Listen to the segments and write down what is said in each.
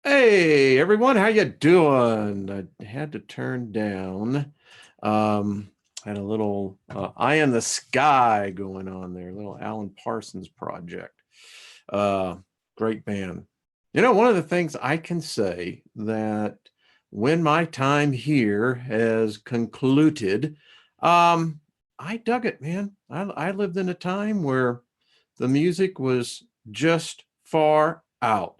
Hey everyone, how you doing? I had to turn down. Um, had a little eye in the sky going on there, little Alan Parsons project. Uh, Great band. One of the things I can say that when my time here has concluded, I dug it, man. I lived in a time where the music was just far out.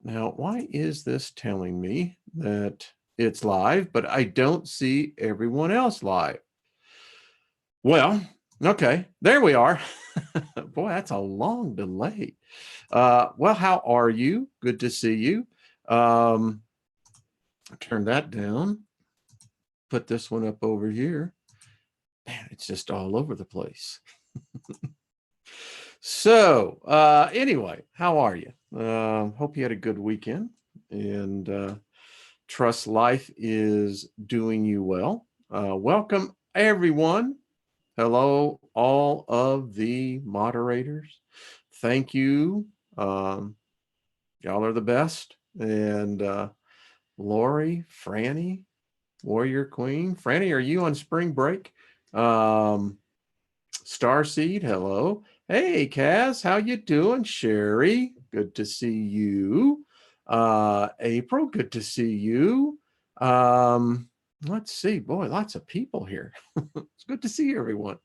Now, why is this telling me that it's live, but I don't see everyone else live? Well, okay, there we are. Boy, that's a long delay. Well, how are you? Good to see you. Um, Turn that down. Put this one up over here. Man, it's just all over the place. So, anyway, how are you? Hope you had a good weekend and trust life is doing you well. Welcome, everyone. Hello, all of the moderators. Thank you. Y'all are the best. And Lori, Franny, Warrior Queen. Franny, are you on spring break? Starseed, hello. Hey, Kaz, how you doing? Sherry, good to see you. April, good to see you. Let's see, boy, lots of people here. It's good to see everyone.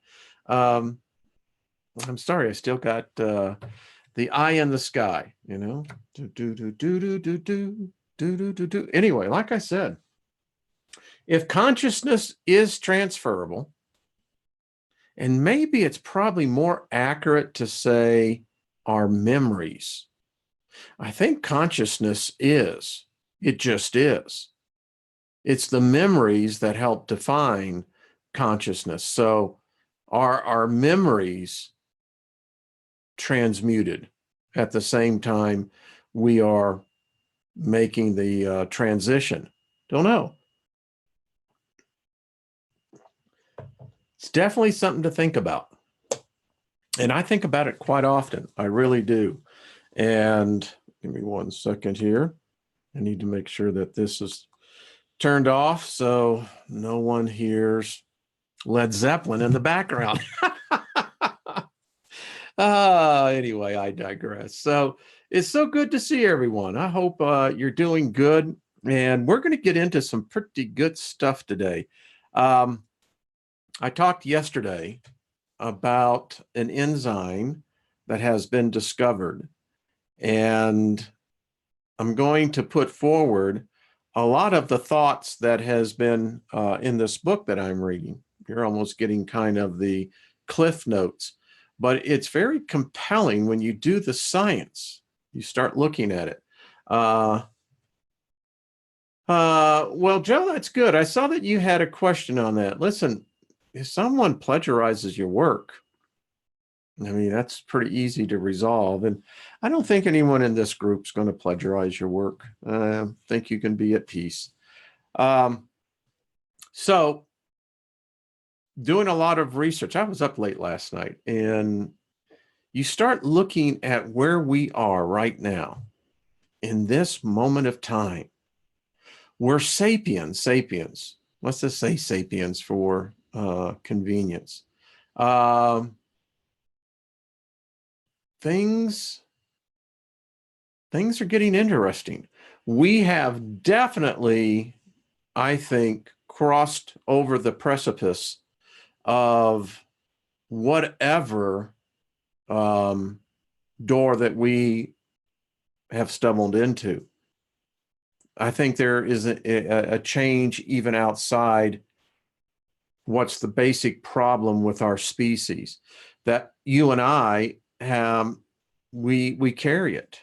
I'm sorry, I still got the eye in the sky, Do, do, do, do, do, do, do, do, do, do, do. Anyway, like I said, if consciousness is transferable, and maybe it's probably more accurate to say our memories. I think consciousness is. It just is. It's the memories that help define consciousness. So are our memories transmuted at the same time we are making the transition? Don't know. It's definitely something to think about. And I think about it quite often. I really do. And give me 1 second here. I need to make sure that this is turned off so no one hears Led Zeppelin in the background. Anyway, I digress. So it's so good to see everyone. I hope you're doing good. And we're going to get into some pretty good stuff today. I talked yesterday about an enzyme that has been discovered. And I'm going to put forward a lot of the thoughts that has been in this book that I'm reading. You're almost getting kind of the cliff notes, but it's very compelling when you do the science. You start looking at it. Well, Joe, that's good. I saw that you had a question on that. Listen, if someone plagiarizes your work, I mean, that's pretty easy to resolve. And I don't think anyone in this group is going to plagiarize your work. I think you can be at peace. So doing a lot of research, I was up late last night, and you start looking at where we are right now in this moment of time. We're sapiens. Let's just say sapiens for convenience. Things are getting interesting. We have definitely, I think, crossed over the precipice of whatever door that we have stumbled into. I think there is a change even outside what's the basic problem with our species, that you and I have, we carry it.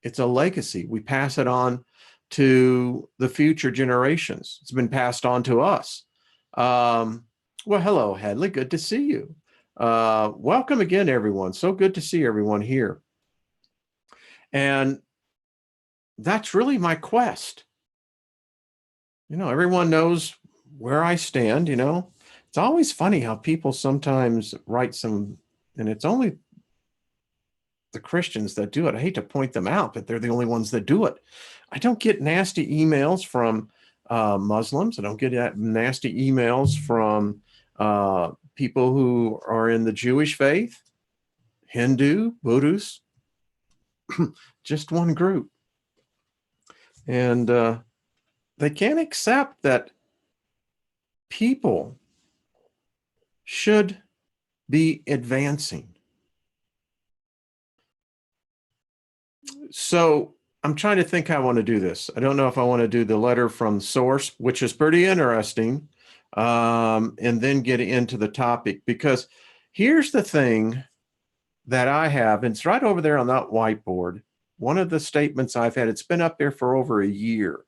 It's a legacy. We pass it on to the future generations. It's been passed on to us. Well, hello, Hadley. Good to see you. Welcome again, everyone. So good to see everyone here. And that's really my quest. Everyone knows where I stand, It's always funny how people sometimes write some, and it's only the Christians that do it. I hate to point them out, but they're the only ones that do it. I don't get nasty emails from Muslims. I don't get nasty emails from people who are in the Jewish faith, Hindu, Buddhist, just one group. And they can't accept that people should be advancing. So I'm trying to think how I want to do this. I don't know if I want to do the letter from source, which is pretty interesting, and then get into the topic, because here's the thing that I have, and it's right over there on that whiteboard. One of the statements I've had, it's been up there for over a year.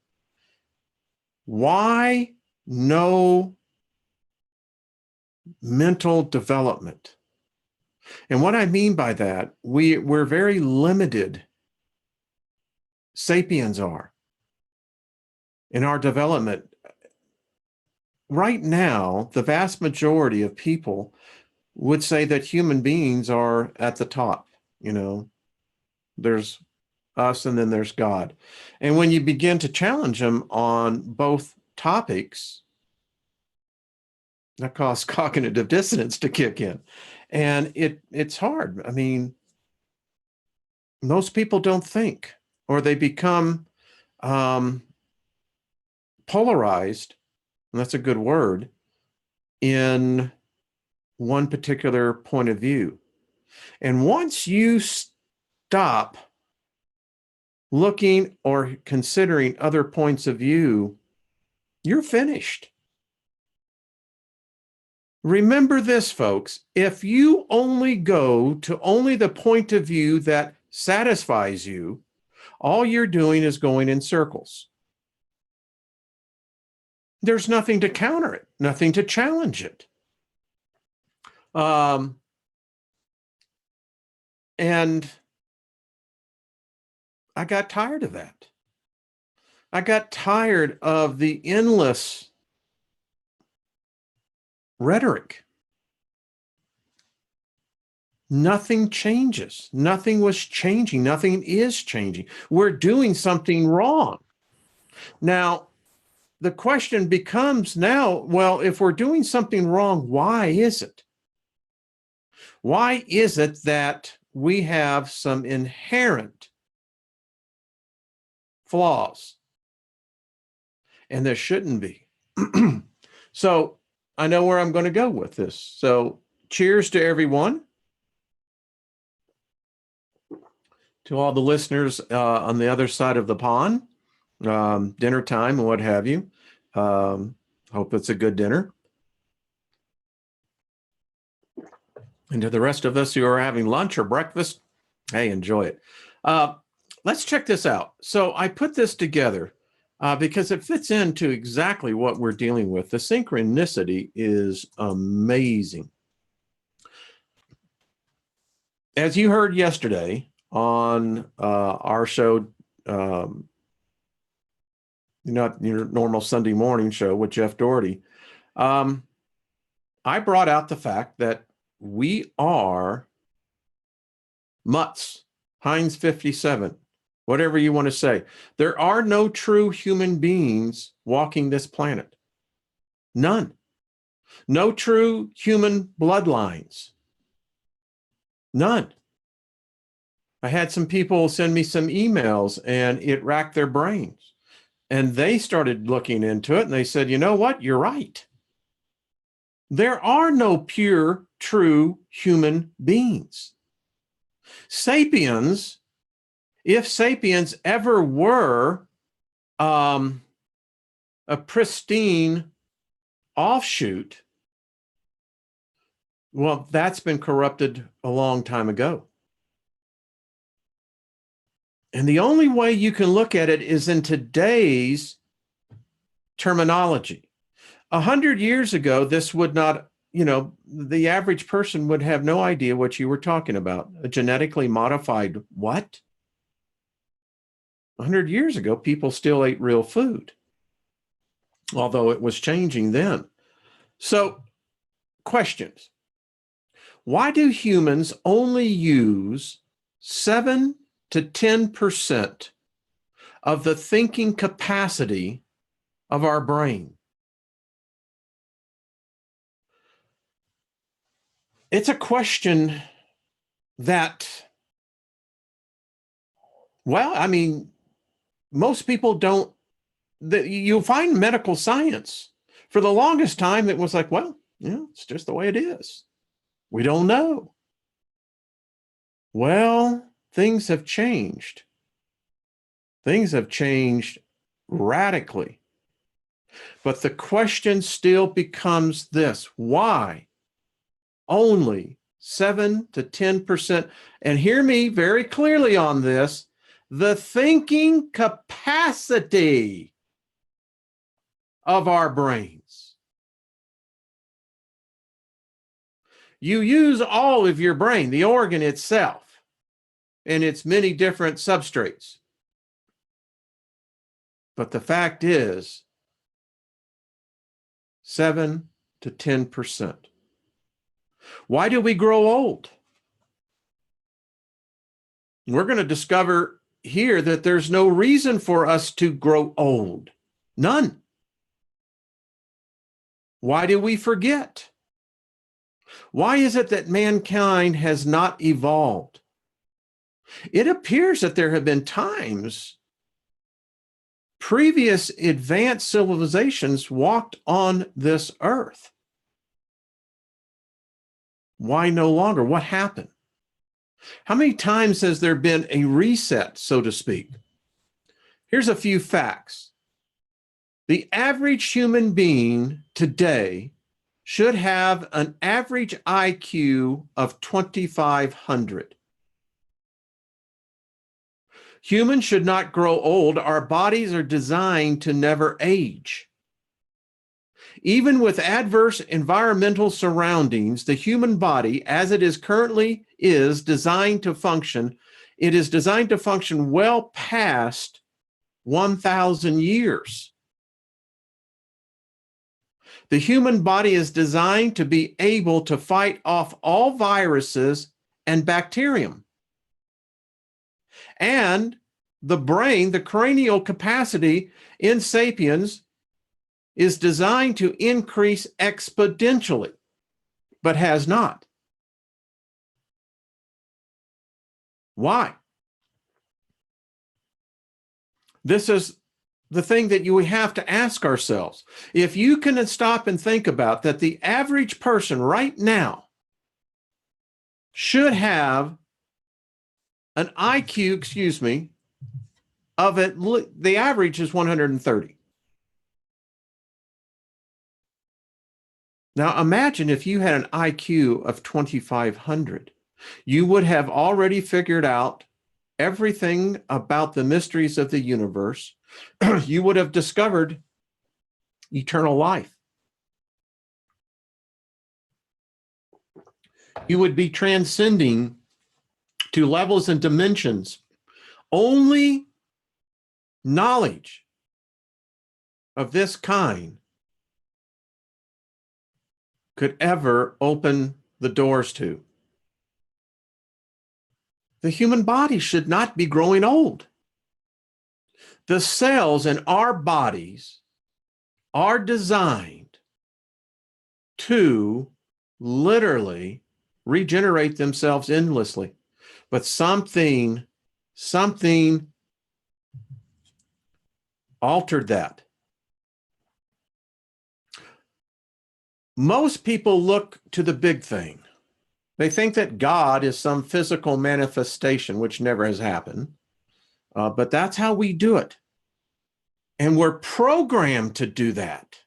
Why no mental development? And what I mean by that, we're very limited. Sapiens are in our development. Right now, the vast majority of people would say that human beings are at the top. You know, there's us and then there's God. And when you begin to challenge them on both topics, that causes cognitive dissonance to kick in. And it's hard. I mean, most people don't think, or they become polarized, and that's a good word, in one particular point of view. And once you stop looking or considering other points of view, you're finished. Remember this, folks, if you only go to only the point of view that satisfies you, all you're doing is going in circles. There's nothing to counter it, nothing to challenge it. And I got tired of that. I got tired of the endless rhetoric. Nothing changes. Nothing was changing. Nothing is changing. We're doing something wrong. Now, the question becomes now, well, if we're doing something wrong, why is it? Why is it that we have some inherent flaws? And there shouldn't be. So I know where I'm going to go with this. So cheers to everyone. To all the listeners on the other side of the pond, dinner time and what have you. Hope it's a good dinner. And to the rest of us who are having lunch or breakfast, hey, enjoy it. Let's check this out. So I put this together because it fits into exactly what we're dealing with. The synchronicity is amazing. As you heard yesterday on our show, not your normal Sunday morning show with Jeff Doherty, I brought out the fact that we are mutts, Heinz 57, whatever you want to say. There are no true human beings walking this planet. None. No true human bloodlines. None. I had some people send me some emails and it racked their brains. And they started looking into it and they said, you know what? You're right. There are no pure, true human beings. Sapiens, if sapiens ever were a pristine offshoot, well, that's been corrupted a long time ago. And the only way you can look at it is in today's terminology. 100 years ago, this would not, you know, the average person would have no idea what you were talking about. A genetically modified what? 100 years ago, people still ate real food, although it was changing then. So, questions. Why do humans only use 7 to 10% of the thinking capacity of our brain. It's a question that, well, I mean, most people don't, you'll find medical science. For the longest time, it was like, well, it's just the way it is. We don't know. Well, things have changed. Things have changed radically. But the question still becomes this: why only 7 to 10%? And hear me very clearly on this: the thinking capacity of our brains. You use all of your brain, the organ itself, and its many different substrates. But the fact is, 7 to 10%. Why do we grow old? We're going to discover here that there's no reason for us to grow old. None. Why do we forget? Why is it that mankind has not evolved? It appears that there have been times previous advanced civilizations walked on this earth. Why no longer? What happened? How many times has there been a reset, so to speak? Here's a few facts. The average human being today should have an average IQ of 2,500. Humans should not grow old. Our bodies are designed to never age. Even with adverse environmental surroundings, the human body, as it is currently designed to function, it is designed to function well past 1,000 years. The human body is designed to be able to fight off all viruses and bacterium. And the brain, the cranial capacity in sapiens, is designed to increase exponentially, but has not. Why? This is the thing that you have to ask ourselves. If you can stop and think about that, the average person right now should have an IQ, of it, the average is 130. Now imagine if you had an IQ of 2,500, you would have already figured out everything about the mysteries of the universe. You would have discovered eternal life. You would be transcending to levels and dimensions. Only knowledge of this kind could ever open the doors to. The human body should not be growing old. The cells in our bodies are designed to literally regenerate themselves endlessly. But something altered that. Most people look to the big thing. They think that God is some physical manifestation, which never has happened. But that's how we do it. And we're programmed to do that.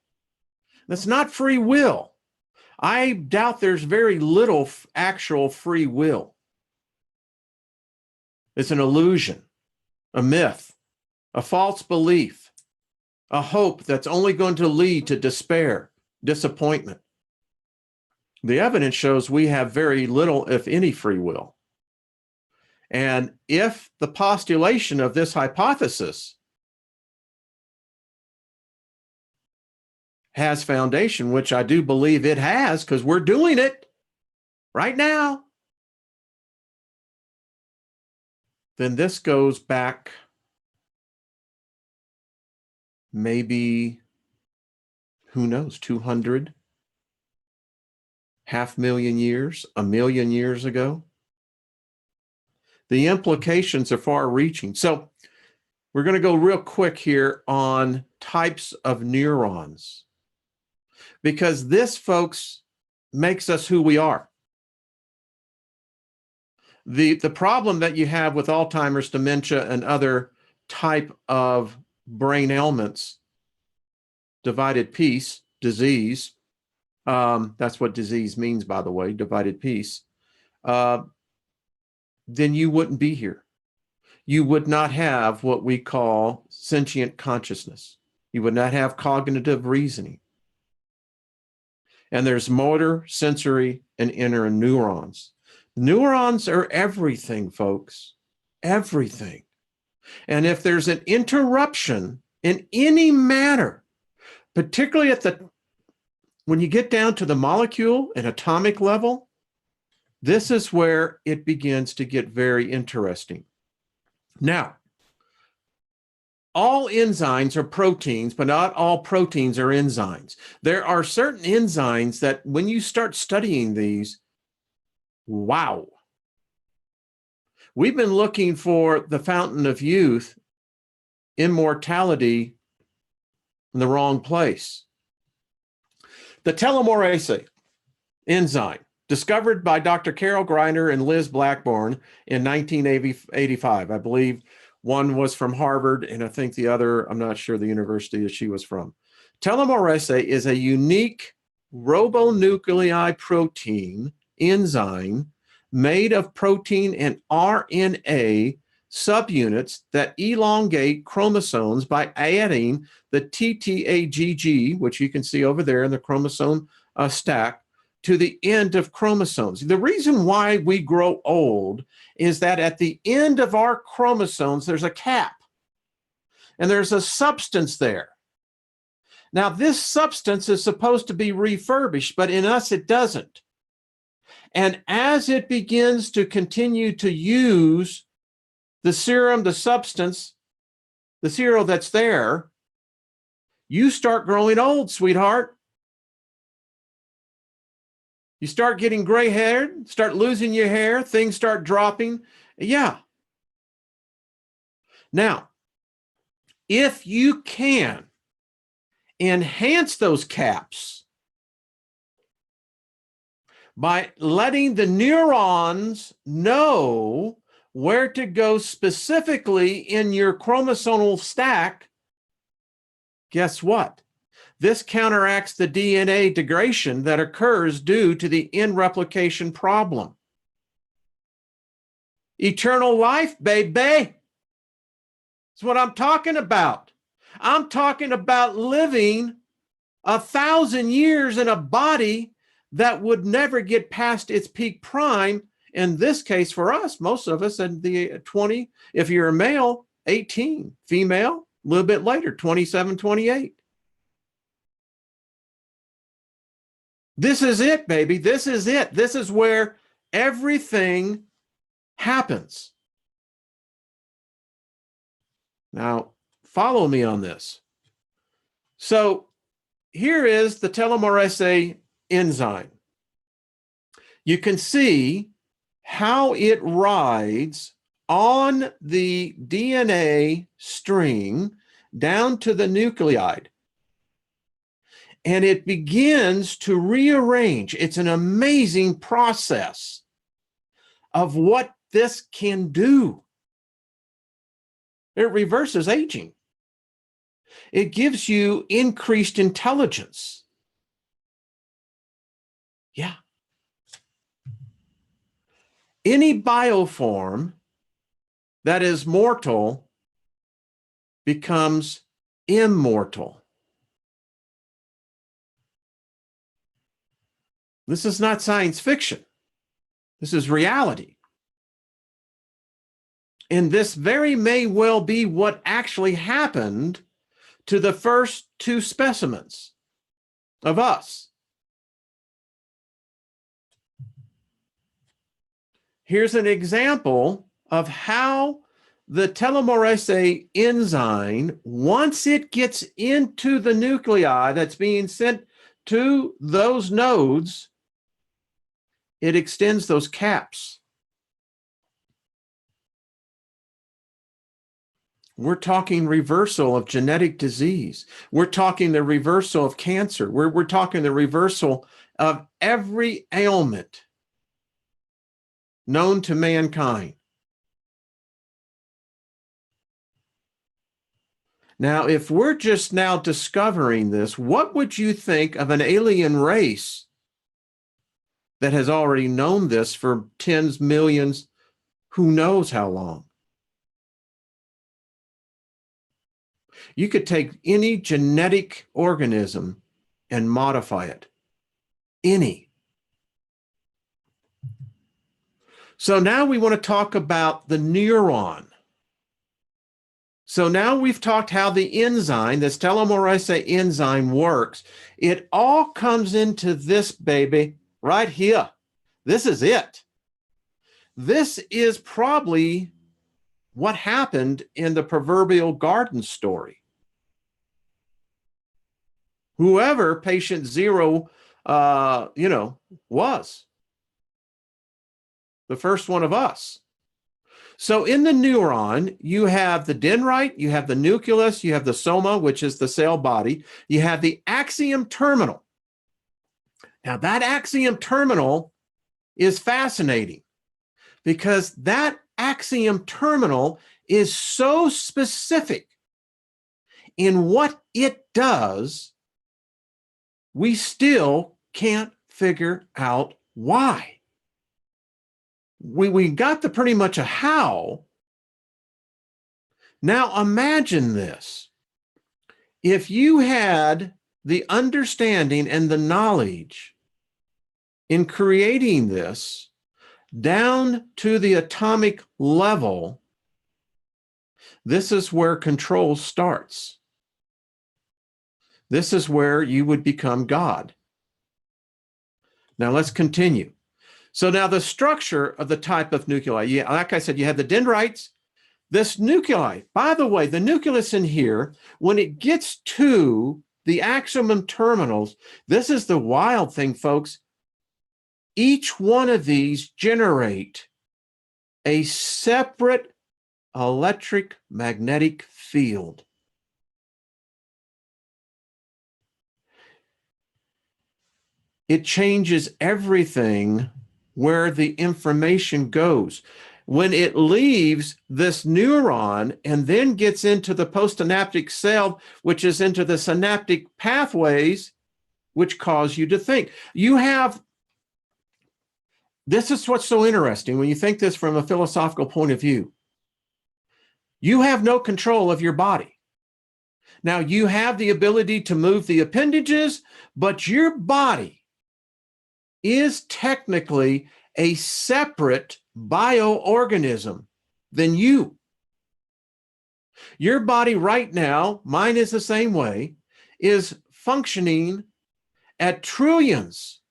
That's not free will. I doubt there's very little actual free will. It's an illusion, a myth, a false belief, a hope that's only going to lead to despair, disappointment. The evidence shows we have very little, if any, free will. And if the postulation of this hypothesis has foundation, which I do believe it has, because we're doing it right now, then this goes back maybe, who knows, 200, 500,000 years, 1,000,000 years ago. The implications are far reaching. So we're going to go real quick here on types of neurons, because this, folks, makes us who we are. The problem that you have with Alzheimer's, dementia, and other type of brain ailments, divided peace, disease, that's what disease means, by the way, divided peace, then you wouldn't be here. You would not have what we call sentient consciousness. You would not have cognitive reasoning. And there's motor, sensory, and inner neurons. Neurons are everything, folks, everything. And if there's an interruption in any matter, particularly when you get down to the molecule and atomic level, this is where it begins to get very interesting. Now, all enzymes are proteins, but not all proteins are enzymes. There are certain enzymes that when you start studying these, wow. We've been looking for the fountain of youth, immortality, in the wrong place. The telomerase enzyme, discovered by Dr. Carol Greiner and Liz Blackburn in 1985. I believe one was from Harvard, and I think the other, I'm not sure the university that she was from. Telomerase is a unique ribonucleic protein enzyme made of protein and RNA subunits that elongate chromosomes by adding the TTAGG, which you can see over there in the chromosome stack, to the end of chromosomes. The reason why we grow old is that at the end of our chromosomes, there's a cap, and there's a substance there. Now, this substance is supposed to be refurbished, but in us, it doesn't. And as it begins to continue to use the serum, the substance, the serial that's there, you start growing old, sweetheart. You start getting gray haired, start losing your hair, things start dropping. Yeah. Now, if you can enhance those caps by letting the neurons know where to go specifically in your chromosomal stack, guess what? This counteracts the DNA degradation that occurs due to the end replication problem. Eternal life, baby. That's what I'm talking about. I'm talking about living 1,000 years in a body that would never get past its peak prime. In this case, for us, most of us at the 20, if you're a male, 18, female, a little bit later, 27, 28. This is it, baby. This is it. This is where everything happens. Now, follow me on this. So here is the telomerase enzyme. You can see how it rides on the DNA string down to the nucleide. And it begins to rearrange. It's an amazing process of what this can do. It reverses aging. It gives you increased intelligence. Yeah. Any bioform that is mortal becomes immortal. This is not science fiction. This is reality. And this very may well be what actually happened to the first two specimens of us. Here's an example of how the telomerase enzyme, once it gets into the nuclei that's being sent to those nodes, it extends those caps. We're talking reversal of genetic disease. We're talking the reversal of cancer. We're talking the reversal of every ailment known to mankind. Now, if we're just now discovering this, what would you think of an alien race that has already known this for tens, millions, who knows how long? You could take any genetic organism and modify it. Any. So now we want to talk about the neuron. So now we've talked how the enzyme, this telomerase enzyme works. It all comes into this baby right here. This is it. This is probably what happened in the proverbial garden story. Whoever patient zero, was the first one of us. So in the neuron, you have the dendrite, you have the nucleus, you have the soma, which is the cell body, you have the axiom terminal. Now that axiom terminal is fascinating because that axiom terminal is so specific in what it does, we still can't figure out why. We got the pretty much a how. Now imagine this. If you had the understanding and the knowledge in creating this down to the atomic level, this is where control starts. This is where you would become God. Now let's continue. So now the structure of the type of nuclei, yeah, like I said, you have the dendrites. This nuclei, by the way, the nucleus in here, when it gets to the axiom terminals, this is the wild thing, folks. Each one of these generate a separate electric magnetic field. It changes everything where the information goes. When it leaves this neuron and then gets into the postsynaptic cell, which is into the synaptic pathways, which cause you to think. This is what's so interesting when you think this from a philosophical point of view. You have no control of your body. Now, you have the ability to move the appendages, but your body is technically a separate bioorganism than you. Your body right now, mine is the same way, is functioning at trillions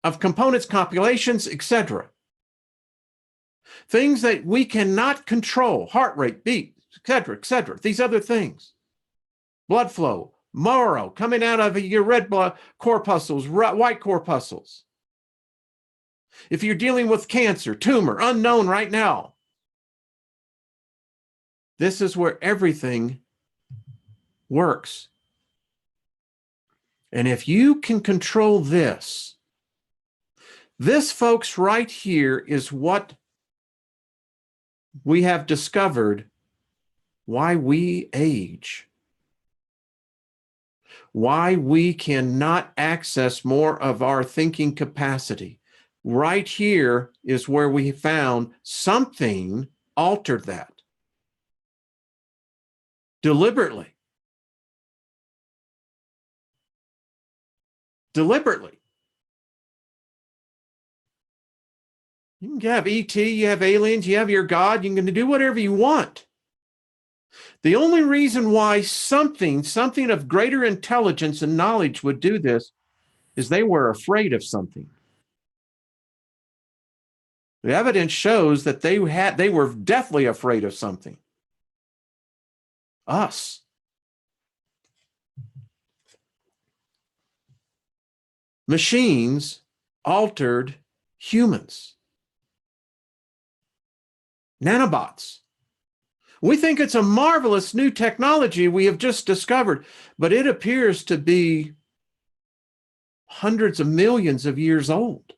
of components, populations, etc. Things that we cannot control, heart rate, beat, etc., these other things. Blood flow, marrow coming out of your red blood corpuscles, white corpuscles. If you're dealing with cancer, tumor, unknown right now, this is where everything works. And if you can control this, folks, right here is what we have discovered why we age. Why we cannot access more of our thinking capacity. Right here is where we found something altered that. Deliberately. Deliberately. You can have ET, you have aliens, you have your God, you can do whatever you want. The only reason why something of greater intelligence and knowledge would do this is they were afraid of something. The evidence shows that they were deathly afraid of something. Us. Machines altered humans. Nanobots. We think it's a marvelous new technology we have just discovered, but it appears to be hundreds of millions of years old.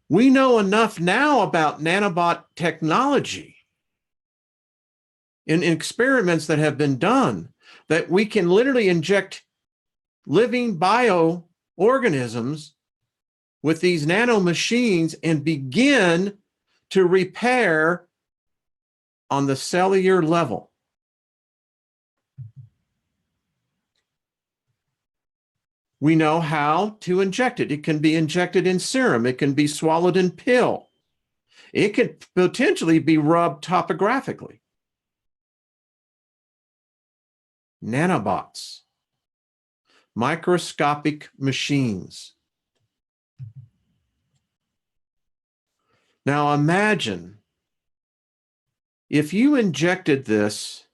We know enough now about nanobot technology in experiments that have been done that we can literally inject living bioorganisms with these nano machines and begin to repair on the cellular level. We know how to inject it. It can be injected in serum. It can be swallowed in pill. It could potentially be rubbed topographically. Nanobots, microscopic machines. Now imagine if you injected this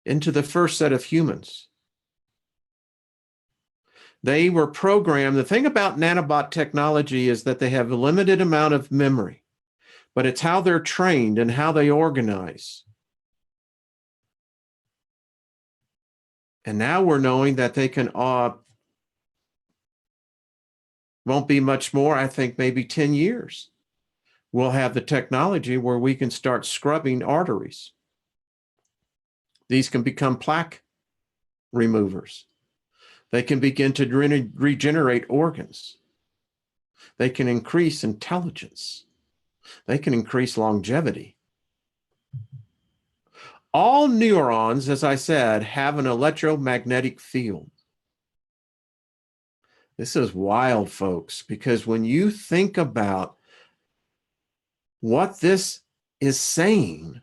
into the first set of humans. They were programmed. The thing about nanobot technology is that they have a limited amount of memory, but it's how they're trained and how they organize. And now we're knowing that they can, won't be much more, I think maybe 10 years. We'll have the technology where we can start scrubbing arteries. These can become plaque removers. They can begin to regenerate organs. They can increase intelligence. They can increase longevity. All neurons, as I said, have an electromagnetic field. This is wild, folks, because when you think about what this is saying,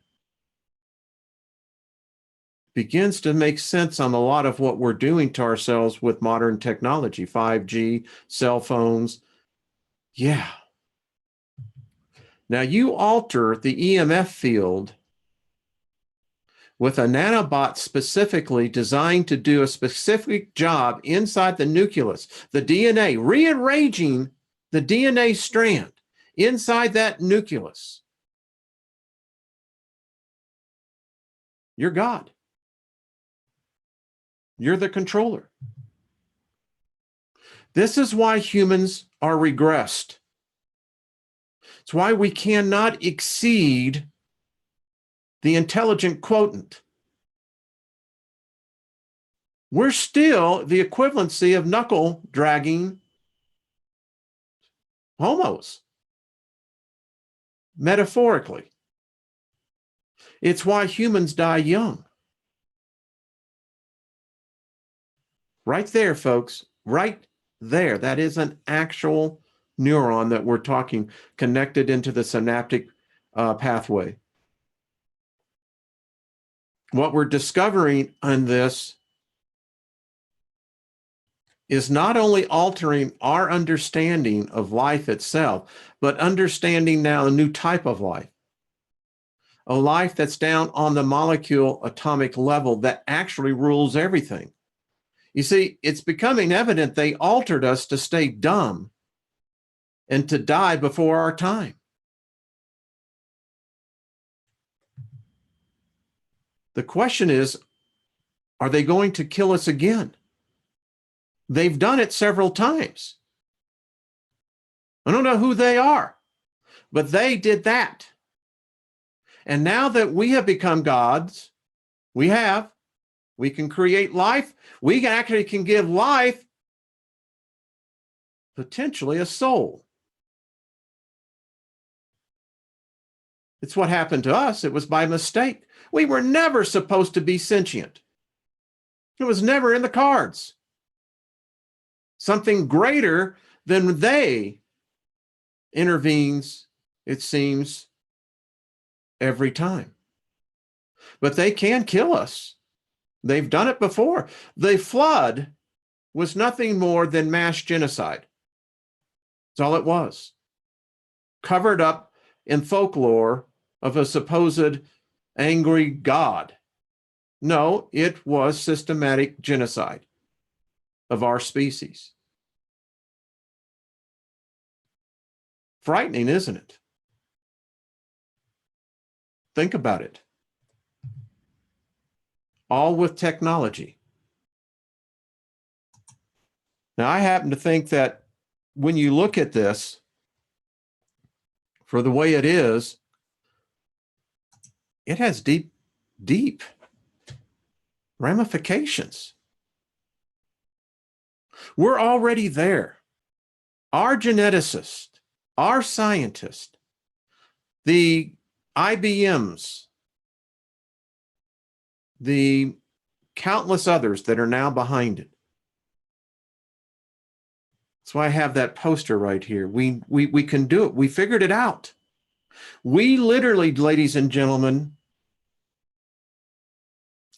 begins to make sense on a lot of what we're doing to ourselves with modern technology, 5G, cell phones. Yeah. Now you alter the EMF field with a nanobot specifically designed to do a specific job inside the nucleus, the DNA, rearranging the DNA strand inside that nucleus. You're God. You're the controller. This is why humans are regressed. It's why we cannot exceed the intelligent quotient. We're still the equivalency of knuckle dragging homos, metaphorically. It's why humans die young. Right there, folks, right there. That is an actual neuron that we're talking connected into the synaptic pathway. What we're discovering on this is not only altering our understanding of life itself, but understanding now a new type of life. A life that's down on the molecule atomic level that actually rules everything. You see, it's becoming evident they altered us to stay dumb and to die before our time. The question is, are they going to kill us again? They've done it several times. I don't know who they are, but they did that. And now that we have become gods, we can create life. We actually can give life, potentially a soul. It's what happened to us. It was by mistake. We were never supposed to be sentient. It was never in the cards. Something greater than they intervenes, it seems, every time. But they can kill us. They've done it before. The flood was nothing more than mass genocide. That's all it was. covered up in folklore of a supposed angry God. No, it was systematic genocide of our species. Frightening, isn't it? Think about it. All with technology. Now, I happen to think that when you look at this for the way it is, it has deep, deep ramifications. We're already there. Our geneticists, our scientists, the IBMs, the countless others that are now behind it. That's why I have that poster right here. We can do it. We figured it out. We literally, ladies and gentlemen,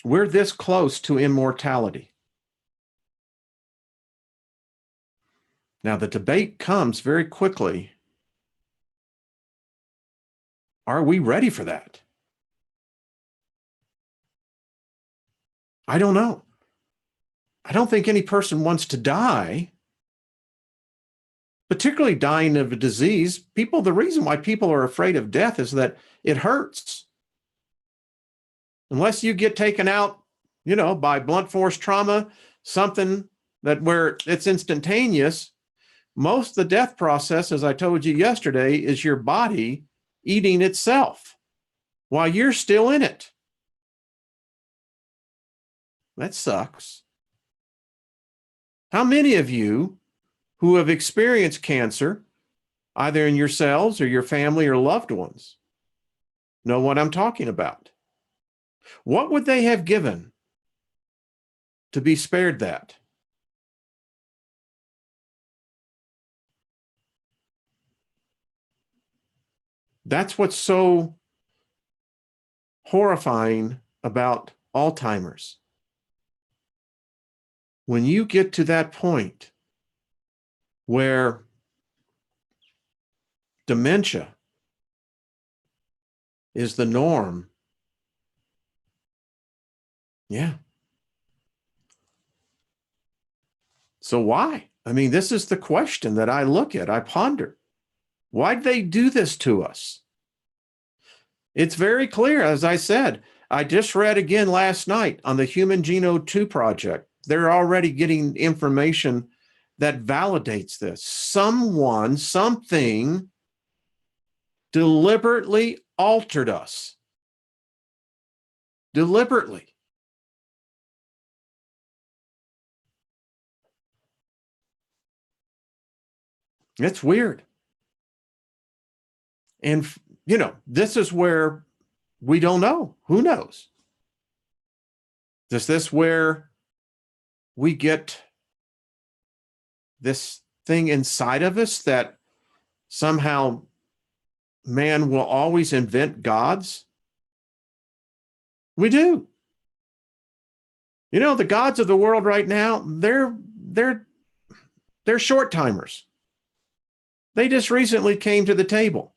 we're this close to immortality. Now, the debate comes very quickly. Are we ready for that? I don't know. I don't think any person wants to die, particularly dying of a disease. The reason why people are afraid of death is that it hurts. Unless you get taken out, by blunt force trauma, something where it's instantaneous, most of the death process, as I told you yesterday, is your body eating itself while you're still in it. That sucks. How many of you who have experienced cancer, either in yourselves or your family or loved ones, know what I'm talking about? What would they have given to be spared that? That's what's so horrifying about Alzheimer's. When you get to that point where dementia is the norm, yeah. So why? I mean, this is the question that I look at, I ponder. Why'd they do this to us? It's very clear, as I said. I just read again last night on the Human Genome 2 project. They're already getting information that validates this. Something deliberately altered us. Deliberately. It's weird. And, this is where we don't know. Who knows? Is this where we get this thing inside of us that somehow man will always invent gods? We do. The gods of the world right now, they're short timers. They just recently came to the table.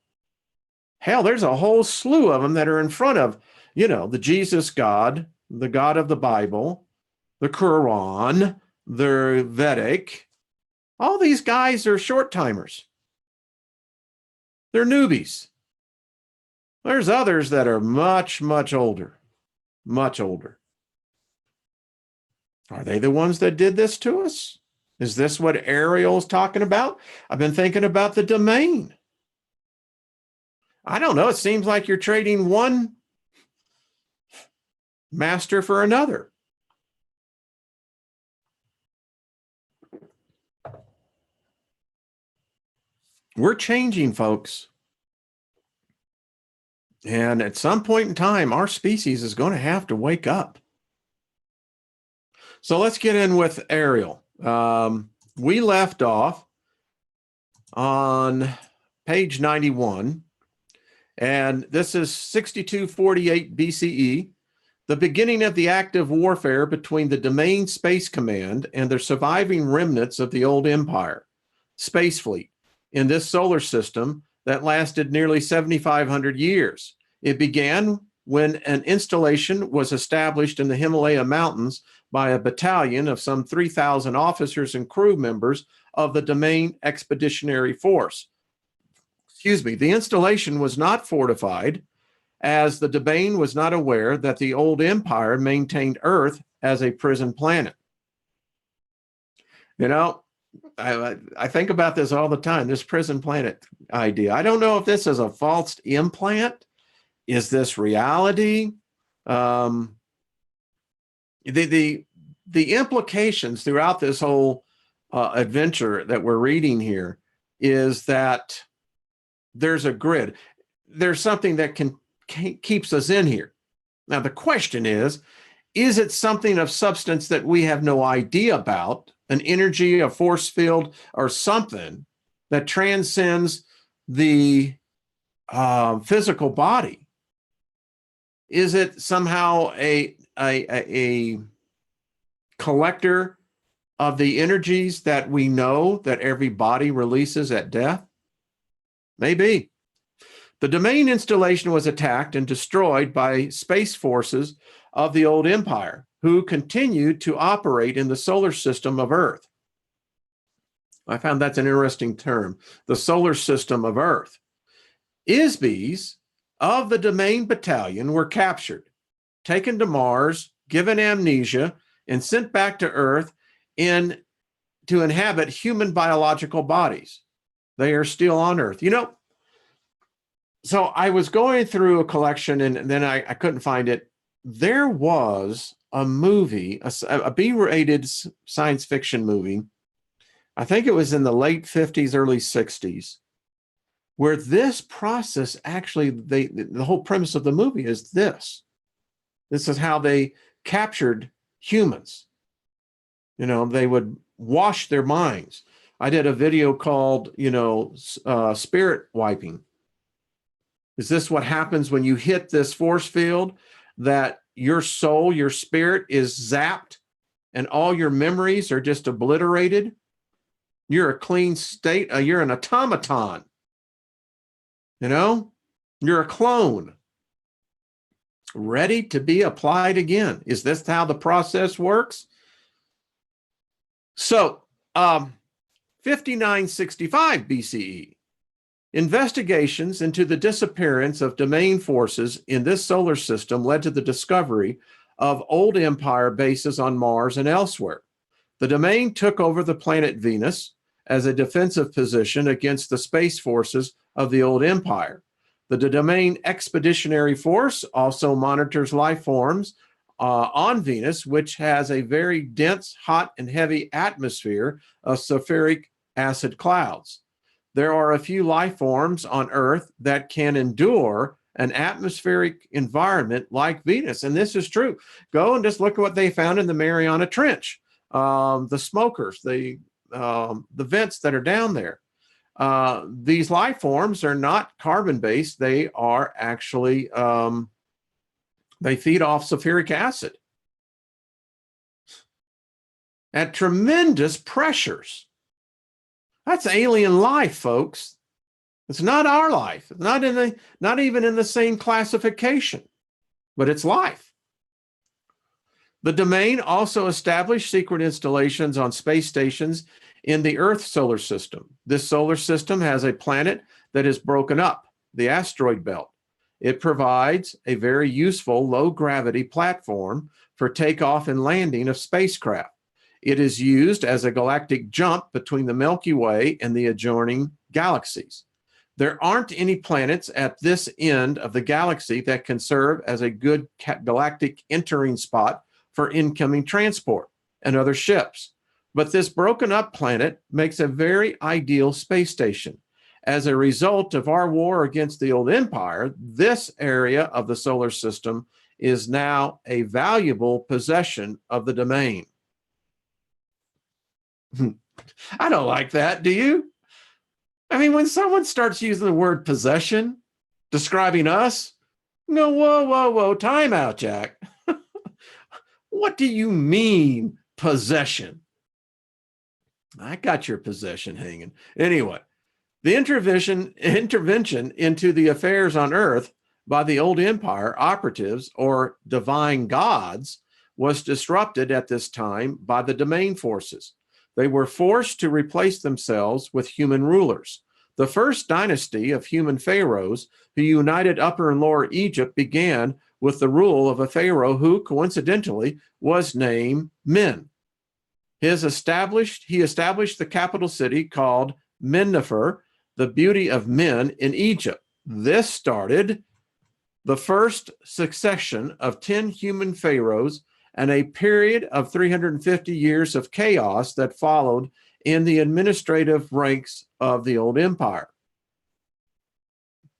Hell, there's a whole slew of them that are in front of, the Jesus God, the God of the Bible, the Quran, the Vedic. All these guys are short timers. They're newbies. There's others that are much, much older. Much older. Are they the ones that did this to us? Is this what Ariel's talking about? I've been thinking about the domain. I don't know. It seems like you're trading one master for another. We're changing, folks. And at some point in time, our species is going to have to wake up. So let's get in with Ariel. We left off on page 91. And this is 6248 BCE, the beginning of the active warfare between the Domain Space Command and the surviving remnants of the old empire, Space Fleet, in this solar system that lasted nearly 7,500 years. It began when an installation was established in the Himalaya Mountains by a battalion of some 3,000 officers and crew members of the Domain Expeditionary Force. Excuse me, the installation was not fortified, as the Domain was not aware that the old empire maintained Earth as a prison planet. You know, I think about this all the time, this prison planet idea. I don't know if this is a false implant. Is this reality? The implications throughout this whole adventure that we're reading here is that there's a grid. There's something that keeps us in here. Now, the question is it something of substance that we have no idea about, an energy, a force field, or something that transcends the physical body? Is it somehow a collector of the energies that we know that every body releases at death? Maybe. The Domain installation was attacked and destroyed by space forces of the old empire, who continued to operate in the solar system of Earth. I found that's an interesting term, the solar system of Earth. ISBs of the Domain battalion were captured, taken to Mars, given amnesia, and sent back to Earth to inhabit human biological bodies. They are still on Earth. You know, so I was going through a collection and then I couldn't find it. There was a movie, a B-rated science fiction movie. I think it was in the late 50s, early 60s, where this process actually, the whole premise of the movie is this. This is how they captured humans. You know, they would wash their minds. I did a video called, spirit wiping. Is this what happens when you hit this force field, that your soul, your spirit is zapped and all your memories are just obliterated? You're a clean state. You're an automaton. You're a clone ready to be applied again. Is this how the process works? So, 5965 BCE, investigations into the disappearance of Domain forces in this solar system led to the discovery of old empire bases on Mars and elsewhere. The Domain took over the planet Venus as a defensive position against the space forces of the old empire. The Domain Expeditionary Force also monitors life forms on Venus, which has a very dense, hot, and heavy atmosphere of sulfuric acid clouds. There are a few life forms on Earth that can endure an atmospheric environment like Venus, and this is true. Go and just look at what they found in the Mariana Trench, the smokers, the vents that are down there. These life forms are not carbon-based. They are actually, they feed off sulfuric acid at tremendous pressures. That's alien life, folks. It's not our life. It's not even in the same classification, but it's life. The Domain also established secret installations on space stations in the Earth solar system. This solar system has a planet that is broken up, the asteroid belt. It provides a very useful low-gravity platform for takeoff and landing of spacecraft. It is used as a galactic jump between the Milky Way and the adjoining galaxies. There aren't any planets at this end of the galaxy that can serve as a good galactic entering spot for incoming transport and other ships. But this broken up planet makes a very ideal space station. As a result of our war against the old empire, this area of the solar system is now a valuable possession of the Domain. I don't like that, do you? I mean, when someone starts using the word possession, describing us, no, whoa, time out, Jack. What do you mean, possession? I got your possession hanging. Anyway, The intervention into the affairs on earth by the old empire operatives or divine gods was disrupted at this time by the domain forces. They were forced to replace themselves with human rulers. The first dynasty of human pharaohs who united Upper and Lower Egypt began with the rule of a pharaoh who, coincidentally, was named Men. He established the capital city called Mennefer, the beauty of men in Egypt. This started the first succession of 10 human pharaohs and a period of 350 years of chaos that followed in the administrative ranks of the old empire.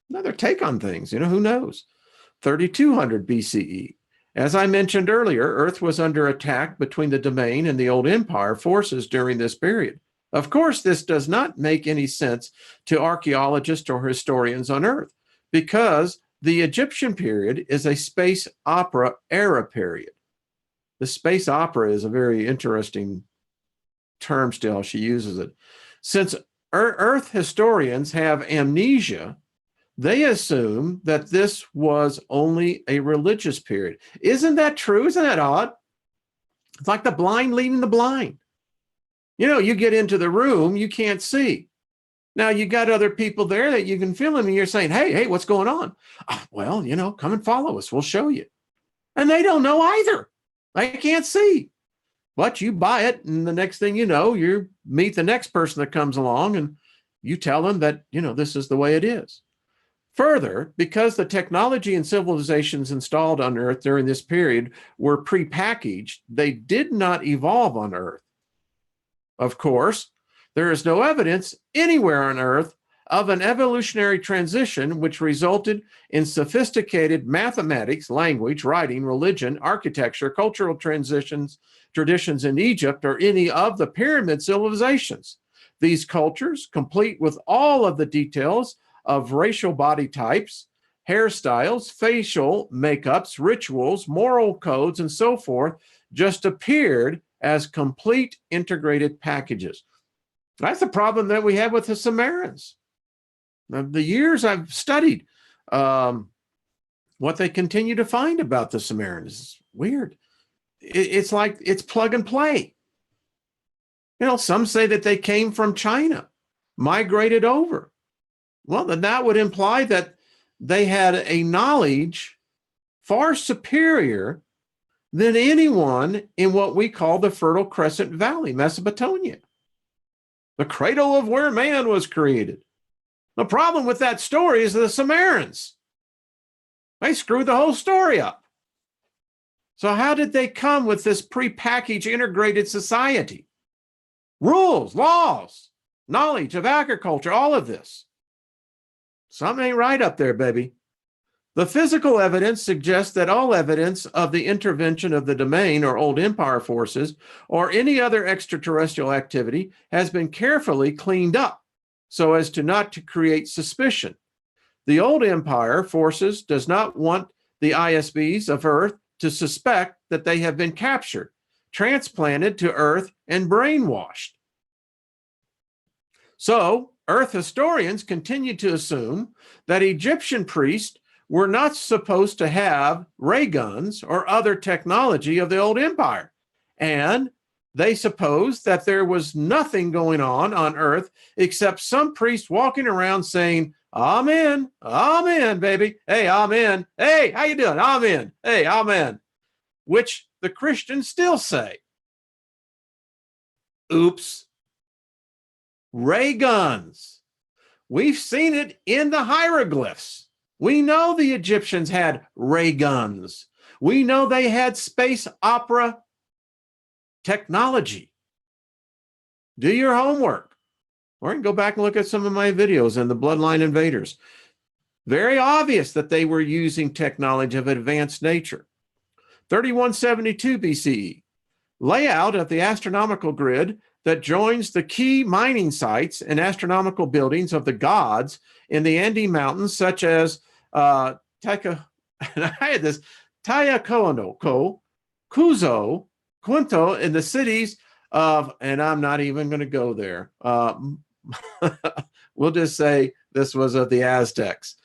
Another take on things, who knows? 3200 BCE. As I mentioned earlier, Earth was under attack between the domain and the old empire forces during this period. Of course, this does not make any sense to archaeologists or historians on Earth because the Egyptian period is a space opera era period. The space opera is a very interesting term still. She uses it. Since Earth historians have amnesia, they assume that this was only a religious period. Isn't that true? Isn't that odd? It's like the blind leading the blind. You get into the room, you can't see. Now you got other people there that you can feel them and you're saying, hey, what's going on? Well, come and follow us. We'll show you. And they don't know either. They can't see. But you buy it, and the next thing you know, you meet the next person that comes along and you tell them that, this is the way it is. Further, because the technology and civilizations installed on Earth during this period were prepackaged, they did not evolve on Earth. Of course, there is no evidence anywhere on Earth of an evolutionary transition which resulted in sophisticated mathematics, language, writing, religion, architecture, cultural traditions in Egypt or any of the pyramid civilizations. These cultures, complete with all of the details of racial body types, hairstyles, facial makeups, rituals, moral codes, and so forth, just appeared as complete integrated packages. That's the problem that we have with the Sumerians. The years I've studied what they continue to find about the Sumerians is weird. It's like it's plug and play. Some say that they came from China, migrated over. Well, then that would imply that they had a knowledge far superior than anyone in what we call the Fertile Crescent Valley, Mesopotamia, the cradle of where man was created. The problem with that story is the Sumerians. They screwed the whole story up. So how did they come with this prepackaged integrated society? Rules, laws, knowledge of agriculture, all of this. Something ain't right up there, baby. The physical evidence suggests that all evidence of the intervention of the domain or old empire forces or any other extraterrestrial activity has been carefully cleaned up so as to not to create suspicion. The old empire forces does not want the ISBs of Earth to suspect that they have been captured, transplanted to Earth, and brainwashed. So, Earth historians continue to assume that Egyptian priests were not supposed to have ray guns or other technology of the old empire. And they supposed that there was nothing going on Earth except some priest walking around saying, Amen, amen, baby. Hey, amen. Hey, how you doing? Amen. Hey, amen. Which the Christians still say. Oops. Ray guns. We've seen it in the hieroglyphs. We know the Egyptians had ray guns. We know they had space opera technology. Do your homework. Or you can go back and look at some of my videos on the Bloodline Invaders. Very obvious that they were using technology of advanced nature. 3172 BCE. Layout of the astronomical grid that joins the key mining sites and astronomical buildings of the gods in the Andes Mountains, such as Tayacono, Cuzo, Quinto, in the cities of, and I'm not even going to go there, We'll just say this was of the Aztecs.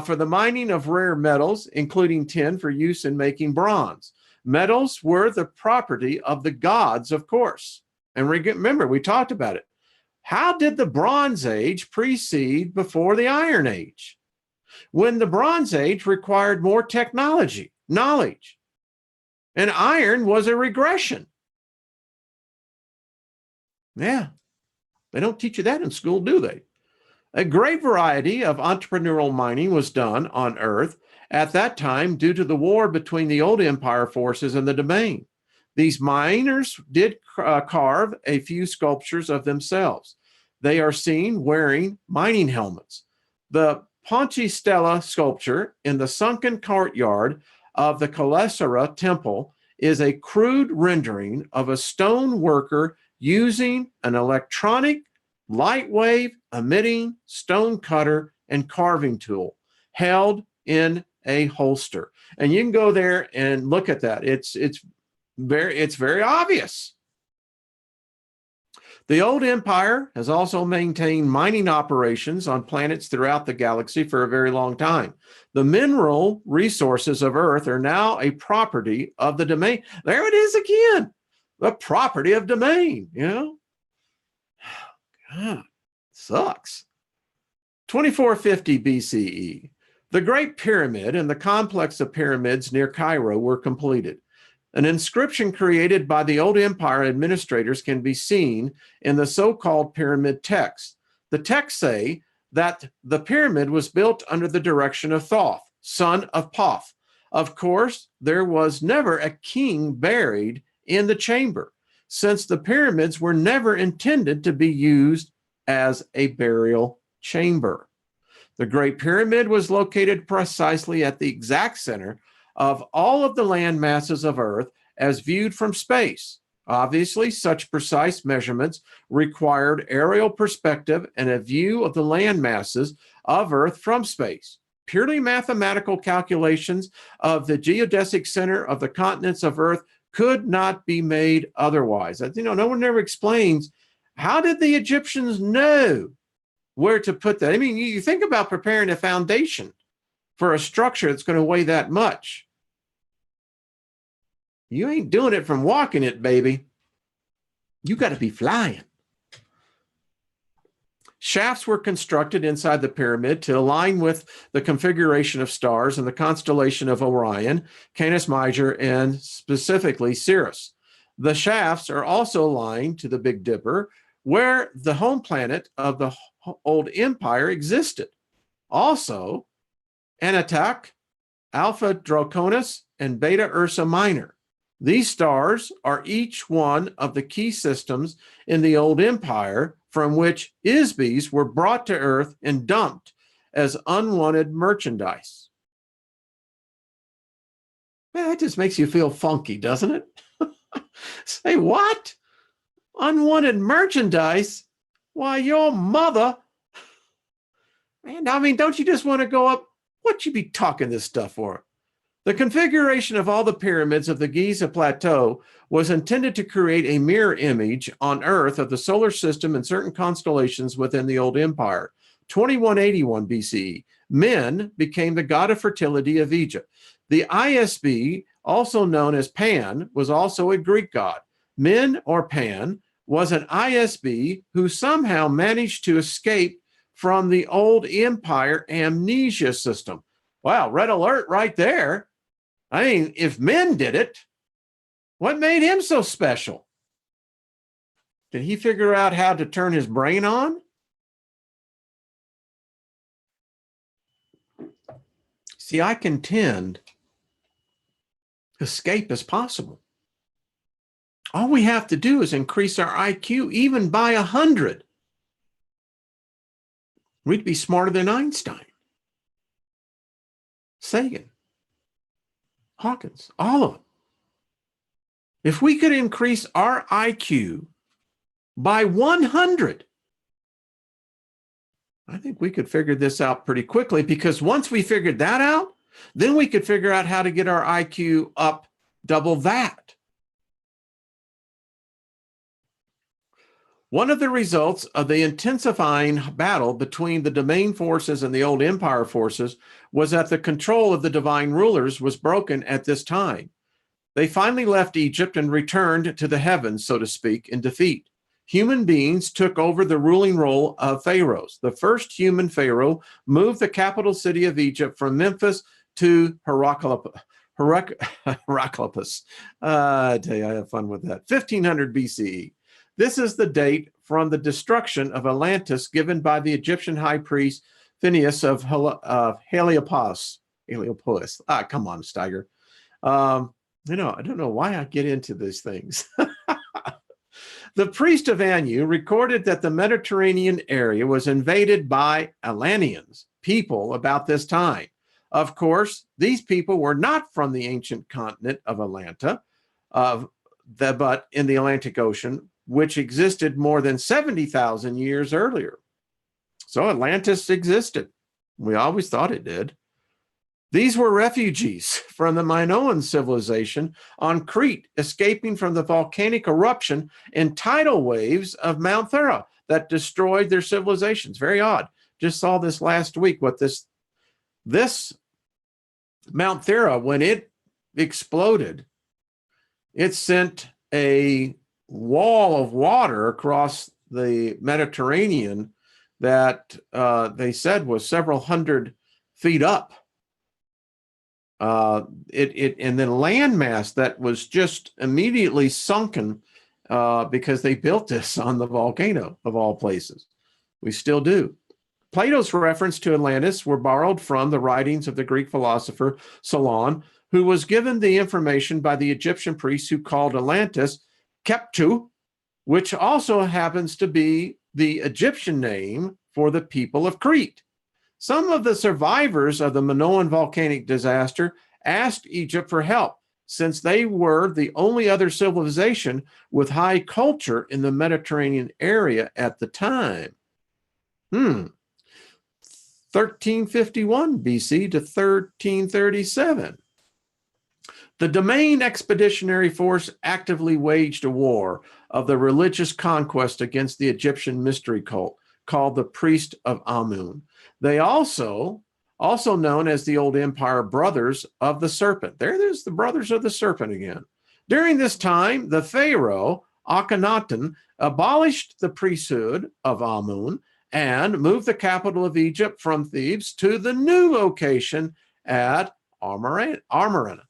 For the mining of rare metals, including tin for use in making bronze. Metals were the property of the gods, of course. And remember, we talked about it. How did the Bronze Age precede before the Iron Age? When the Bronze Age required more technology, knowledge, and iron was a regression. Yeah, they don't teach you that in school, do they? A great variety of entrepreneurial mining was done on Earth at that time due to the war between the old empire forces and the domain. These miners did carve a few sculptures of themselves. They are seen wearing mining helmets. The Pontistella sculpture in the sunken courtyard of the Kalesara temple is a crude rendering of a stone worker using an electronic light wave emitting stone cutter and carving tool held in a holster. And you can go there and look at that. It's very obvious. The old empire has also maintained mining operations on planets throughout the galaxy for a very long time. The mineral resources of Earth are now a property of the domain. There it is again, the property of domain, you know? God, sucks. 2450 BCE, the Great Pyramid and the complex of pyramids near Cairo were completed. An inscription created by the old empire administrators can be seen in the so-called pyramid text. The texts say that the pyramid was built under the direction of Thoth, son of Poth. Of course, there was never a king buried in the chamber, since the pyramids were never intended to be used as a burial chamber. The Great Pyramid was located precisely at the exact center of all of the land masses of Earth as viewed from space. Obviously, such precise measurements required aerial perspective and a view of the land masses of Earth from space. Purely mathematical calculations of the geodesic center of the continents of Earth could not be made otherwise. You know, no one ever explains, how did the Egyptians know where to put that? I mean, you think about preparing a foundation for a structure that's going to weigh that much. You ain't doing it from walking it, baby. You got to be flying. Shafts were constructed inside the pyramid to align with the configuration of stars and the constellation of Orion, Canis Major, and specifically Sirius. The shafts are also aligned to the Big Dipper, where the home planet of the old empire existed. Also, Anatak, Alpha Draconis, and Beta Ursa Minor. These stars are each one of the key systems in the old empire from which Isbis were brought to Earth and dumped as unwanted merchandise. Man, that just makes you feel funky, doesn't it? Say what? Unwanted merchandise? Why, your mother. Man, I mean, don't you just want to go up? What you be talking this stuff for? The configuration of all the pyramids of the Giza Plateau was intended to create a mirror image on Earth of the solar system and certain constellations within the old empire. 2181 BCE, Men became the god of fertility of Egypt. The ISB, also known as Pan, was also a Greek god. Men, or Pan, was an ISB who somehow managed to escape from the old empire amnesia system. Wow, red alert right there. I mean, if Men did it, what made him so special? Did he figure out how to turn his brain on? See, I contend escape is possible. All we have to do is increase our IQ even by 100. We'd be smarter than Einstein, Sagan, Hawkins, all of them. If we could increase our IQ by 100, I think we could figure this out pretty quickly, because once we figured that out, then we could figure out how to get our IQ up double that. One of the results of the intensifying battle between the domain forces and the old empire forces was that the control of the divine rulers was broken at this time. They finally left Egypt and returned to the heavens, so to speak, in defeat. Human beings took over the ruling role of pharaohs. The first human pharaoh moved the capital city of Egypt from Memphis to Heraclius. I tell you, I have fun with that. 1500 BCE. This is the date from the destruction of Atlantis given by the Egyptian high priest Phineas of Heliopolis. Come on, Steiger. I don't know why I get into these things. The priest of Anu recorded that the Mediterranean area was invaded by Atlanteans, people about this time. Of course, these people were not from the ancient continent of Atlanta, but in the Atlantic Ocean, which existed more than 70,000 years earlier. So Atlantis existed. We always thought it did. These were refugees from the Minoan civilization on Crete, escaping from the volcanic eruption and tidal waves of Mount Thera that destroyed their civilizations. Very odd. Just saw this last week, what this Mount Thera, when it exploded, it sent a wall of water across the Mediterranean that they said was several hundred feet up. And then landmass that was just immediately sunken because they built this on the volcano of all places. We still do. Plato's reference to Atlantis were borrowed from the writings of the Greek philosopher Solon, who was given the information by the Egyptian priests who called Atlantis Keptu, which also happens to be the Egyptian name for the people of Crete. Some of the survivors of the Minoan volcanic disaster asked Egypt for help, since they were the only other civilization with high culture in the Mediterranean area at the time. 1351 BC to 1337. The Domain Expeditionary Force actively waged a war of the religious conquest against the Egyptian mystery cult called the Priest of Amun. They also known as the Old Empire Brothers of the Serpent. There's the Brothers of the Serpent again. During this time, the Pharaoh, Akhenaten, abolished the priesthood of Amun and moved the capital of Egypt from Thebes to the new location at Amarna,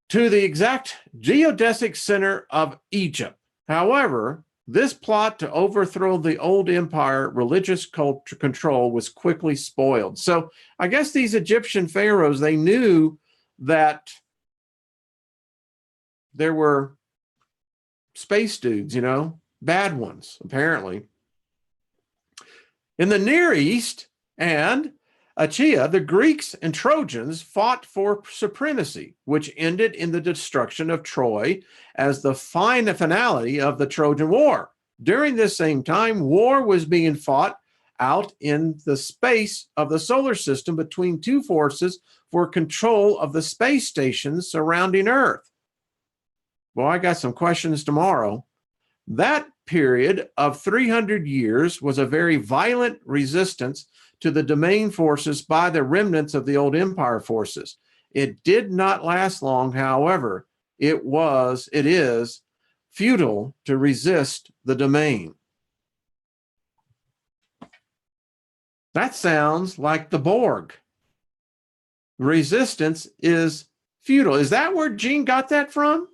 to the exact geodesic center of Egypt. However, this plot to overthrow the old empire religious culture control was quickly spoiled. So I guess these Egyptian pharaohs, they knew that there were space dudes, bad ones, apparently. In the Near East and Achaea, the Greeks and Trojans fought for supremacy, which ended in the destruction of Troy as the finality of the Trojan War. During this same time, war was being fought out in the space of the solar system between two forces for control of the space stations surrounding Earth. Well, I got some questions tomorrow. That period of 300 years was a very violent resistance to the domain forces by the remnants of the old empire forces. It did not last long, however. It is futile to resist the domain. That sounds like the Borg. Resistance is futile. Is that where Gene got that from?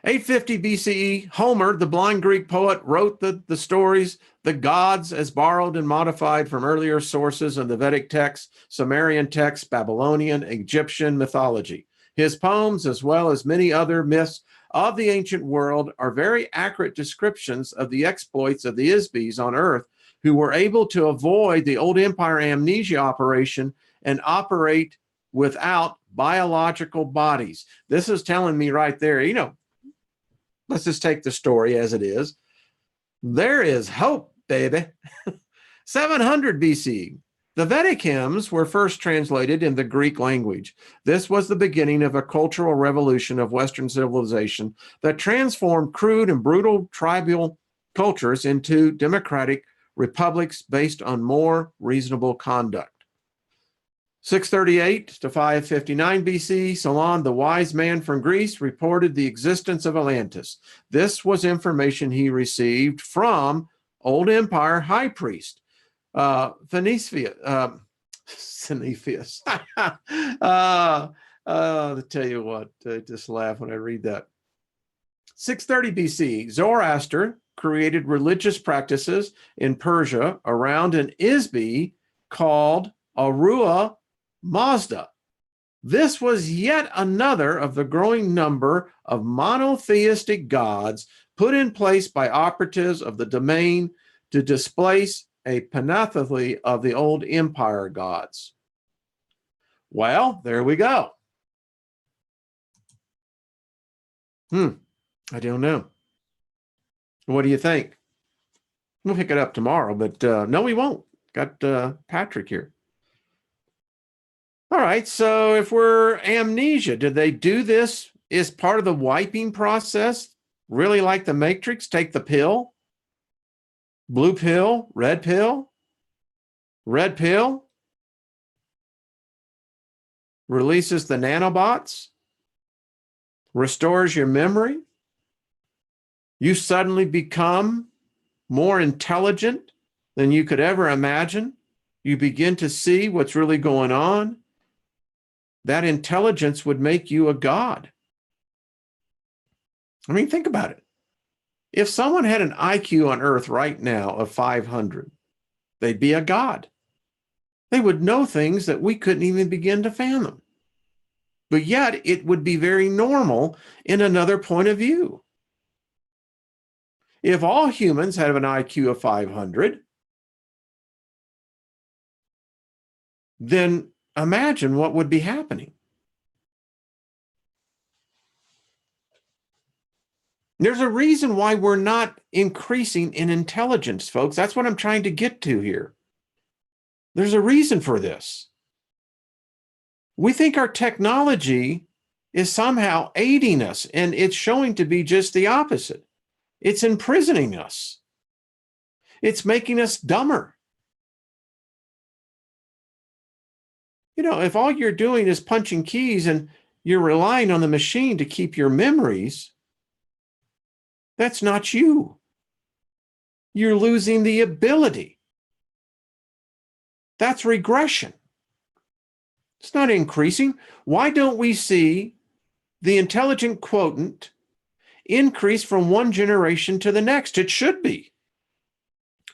850 BCE, Homer, the blind Greek poet, wrote the stories, the gods as borrowed and modified from earlier sources of the Vedic texts, Sumerian texts, Babylonian, Egyptian mythology. His poems, as well as many other myths of the ancient world, are very accurate descriptions of the exploits of the Isbis on Earth, who were able to avoid the old empire amnesia operation and operate without biological bodies. This is telling me right there, let's just take the story as it is. There is hope, baby. 700 BC, The Vedic hymns were first translated in the Greek language. This was the beginning of a cultural revolution of Western civilization that transformed crude and brutal tribal cultures into democratic republics based on more reasonable conduct. 638 to 559 BC, Solon, the wise man from Greece, reported the existence of Atlantis. This was information he received from Old Empire high priest Phoenicius. To tell you what, I just laugh when I read that. 630 BC, Zoroaster created religious practices in Persia around an Isbi called Arua Mazda. This was yet another of the growing number of monotheistic gods put in place by operatives of the domain to displace a panoply of the old empire gods. Well, there we go. I don't know. What do you think? We'll pick it up tomorrow, but no, we won't. Got Patrick here. All right, so if we're amnesia, did they do this as part of the wiping process? Really like the Matrix? Take the pill? Blue pill, red pill, red pill, releases the nanobots, restores your memory. You suddenly become more intelligent than you could ever imagine. You begin to see what's really going on. That intelligence would make you a god. I mean, think about it. If someone had an IQ on Earth right now of 500, they'd be a god. They would know things that we couldn't even begin to fathom. But yet, it would be very normal in another point of view. If all humans have an IQ of 500, then imagine what would be happening. There's a reason why we're not increasing in intelligence, folks. That's what I'm trying to get to here. There's a reason for this. We think our technology is somehow aiding us, and it's showing to be just the opposite. It's imprisoning us. It's making us dumber. You know, if all you're doing is punching keys and you're relying on the machine to keep your memories, that's not you. You're losing the ability. That's regression. It's not increasing. Why don't we see the intelligent quotient increase from one generation to the next? It should be,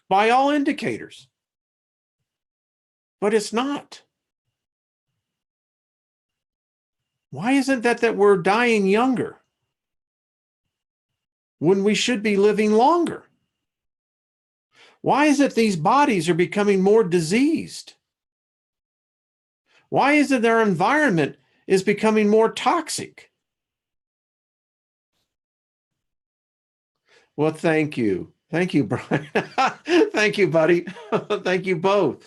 by all indicators. But it's not. Why isn't that we're dying younger when we should be living longer? Why is it these bodies are becoming more diseased? Why is it our environment is becoming more toxic? Well, thank you. Thank you, Brian. Thank you, buddy. Thank you both.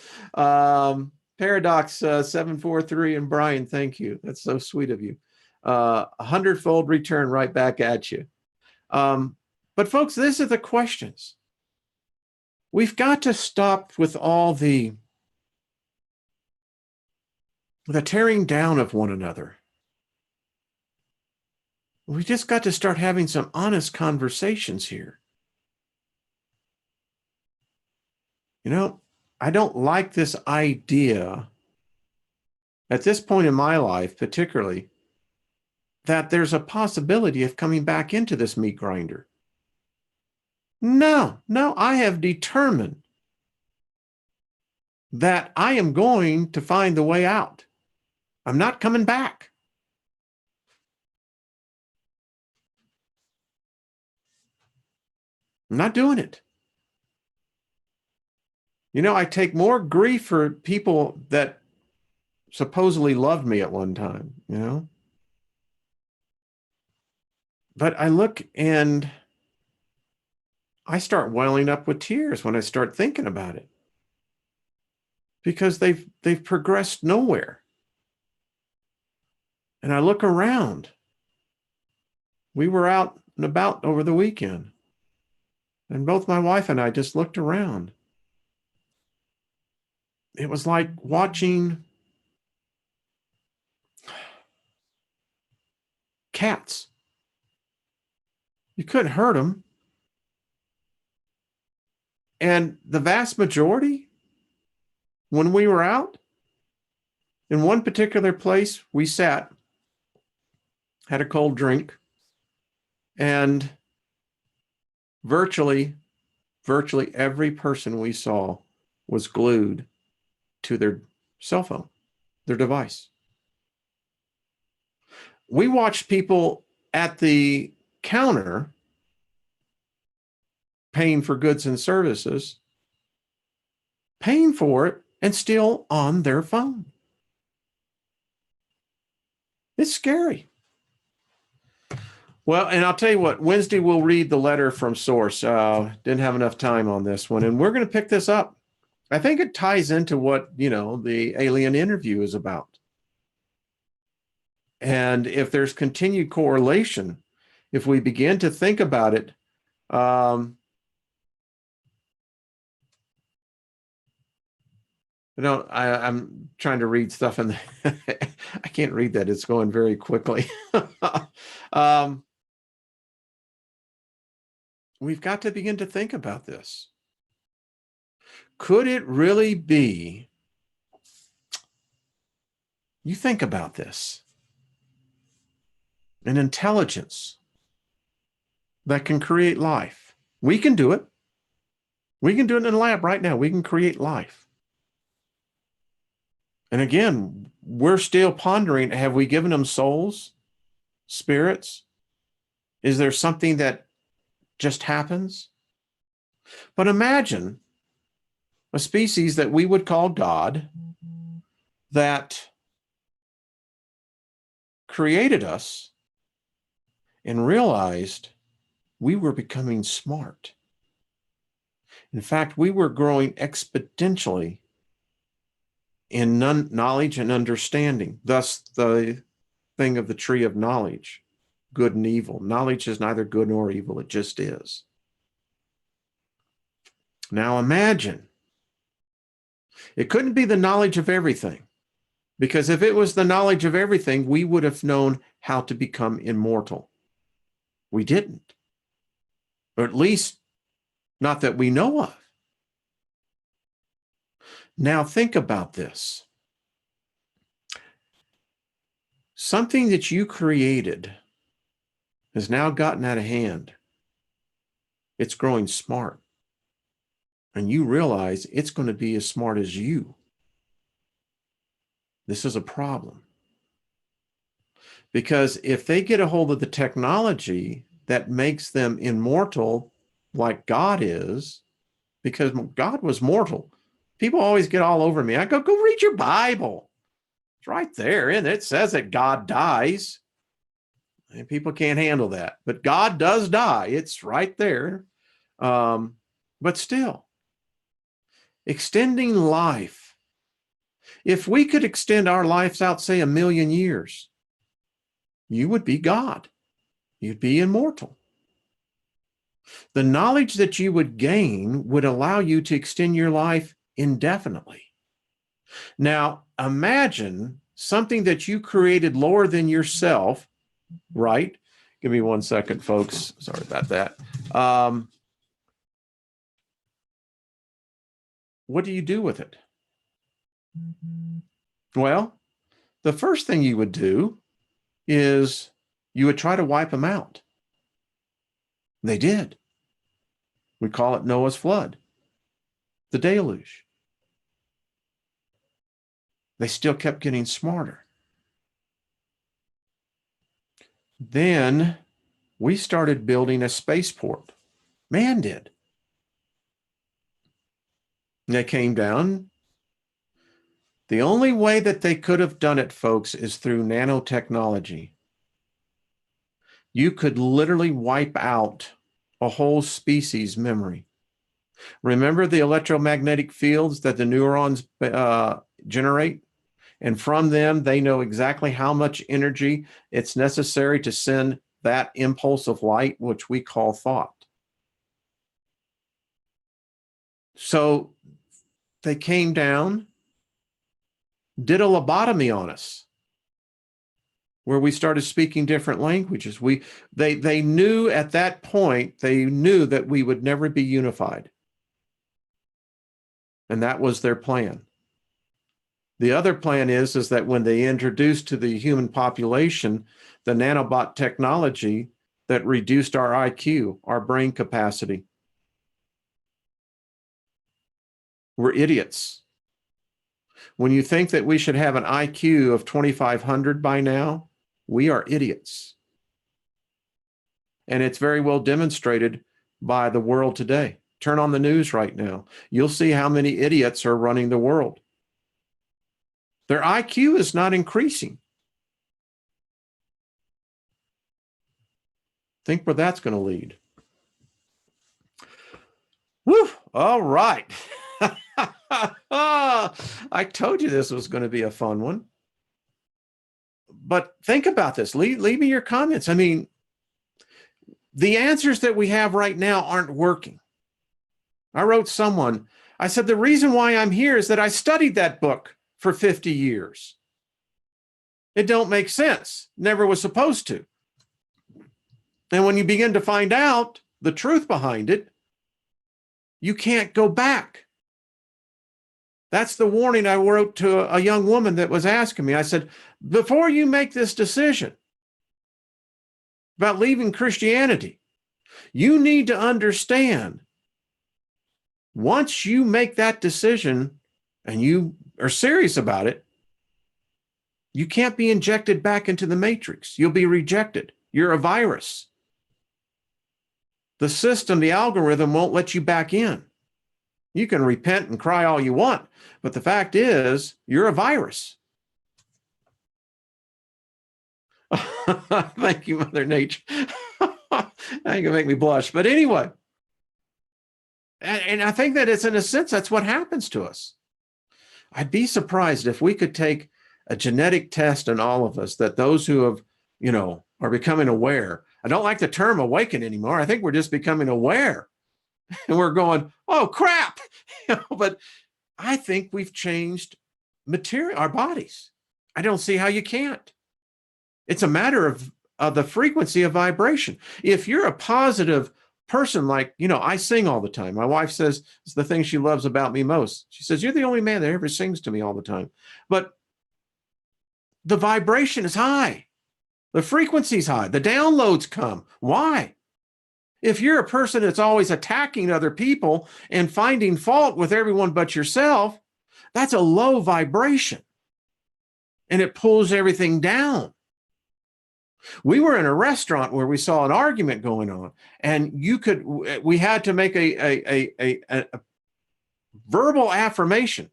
Paradox 743 and Brian, thank you. That's so sweet of you. 100-fold return right back at you. But folks, these are the questions. We've got to stop with all the tearing down of one another. We just got to start having some honest conversations here. You know, I don't like this idea at this point in my life, particularly, that there's a possibility of coming back into this meat grinder. No, I have determined that I am going to find the way out. I'm not coming back. I'm not doing it. You know, I take more grief for people that supposedly loved me at one time, you know? But I look and I start welling up with tears when I start thinking about it. because they've progressed nowhere. And I look around. We were out and about over the weekend, and both my wife and I just looked around. It was like watching cats. You couldn't hurt them. And the vast majority, when we were out, in one particular place, we sat, had a cold drink, and virtually every person we saw was glued to their cell phone, their device. We watched people at the counter paying for goods and services, paying for it, and still on their phone. It's scary. Well, and I'll tell you what, Wednesday we'll read the letter from Source. Didn't have enough time on this one, and we're going to pick this up. I think it ties into what, the alien interview is about. And if there's continued correlation, if we begin to think about it, I'm trying to read stuff and I can't read that. It's going very quickly. We've got to begin to think about this. Could it really be? You think about this. An intelligence that can create life. We can do it. We can do it in a lab right now. We can create life. And again, we're still pondering, have we given them souls, spirits? Is there something that just happens? But imagine a species that we would call God that created us and realized we were becoming smart. In fact, we were growing exponentially in knowledge and understanding. Thus, the thing of the tree of knowledge, good and evil. Knowledge is neither good nor evil, it just is. Now imagine, it couldn't be the knowledge of everything, because if it was the knowledge of everything, we would have known how to become immortal. We didn't, or at least not that we know of. Now think about this. Something that you created has now gotten out of hand. It's growing smart. And you realize it's going to be as smart as you. This is a problem. Because if they get a hold of the technology that makes them immortal like God is, because God was mortal. People always get all over me. I go read your Bible. It's right there, and it says that God dies. And people can't handle that. But God does die. It's right there. But still, extending life. If we could extend our lives out, say, 1 million years, you would be God. You'd be immortal. The knowledge that you would gain would allow you to extend your life indefinitely. Now, imagine something that you created lower than yourself, right? Give me 1 second, folks. Sorry about that. What do you do with it? Well, the first thing you would do is you would try to wipe them out. They did. We call it Noah's flood, the deluge. They still kept getting smarter. Then we started building a spaceport. Man did. They came down. The only way that they could have done it, folks, is through nanotechnology. You could literally wipe out a whole species' memory. Remember the electromagnetic fields that the neurons generate? And from them, they know exactly how much energy it's necessary to send that impulse of light, which we call thought. So they came down, did a lobotomy on us, where we started speaking different languages. They knew at that point, they knew that we would never be unified. And that was their plan. The other plan is that when they introduced to the human population the nanobot technology that reduced our IQ, our brain capacity. We're idiots. When you think that we should have an IQ of 2,500 by now, we are idiots. And it's very well demonstrated by the world today. Turn on the news right now. You'll see how many idiots are running the world. Their IQ is not increasing. Think where that's going to lead. Woo! All right. I told you this was going to be a fun one. But think about this. Leave me your comments. I mean, the answers that we have right now aren't working. I wrote someone, I said, the reason why I'm here is that I studied that book for 50 years. It don't make sense. Never was supposed to. And when you begin to find out the truth behind it, you can't go back. That's the warning I wrote to a young woman that was asking me. I said, before you make this decision about leaving Christianity, you need to understand, once you make that decision and you are serious about it, you can't be injected back into the matrix. You'll be rejected. You're a virus. The system, the algorithm won't let you back in. You can repent and cry all you want, but the fact is, you're a virus. Thank you, Mother Nature. That ain't gonna make me blush. But anyway, and I think that it's, in a sense, that's what happens to us. I'd be surprised if we could take a genetic test in all of us, that those who have, are becoming aware. I don't like the term awaken anymore. I think we're just becoming aware. And we're going, oh, crap. But I think we've changed our bodies. I don't see how you can't. It's a matter of the frequency of vibration. If you're a positive person, like, I sing all the time. My wife says it's the thing she loves about me most. She says, you're the only man that ever sings to me all the time. But the vibration is high. The frequency is high. The downloads come. Why? If you're a person that's always attacking other people and finding fault with everyone but yourself, that's a low vibration. And it pulls everything down. We were in a restaurant where we saw an argument going on, and we had to make a verbal affirmation.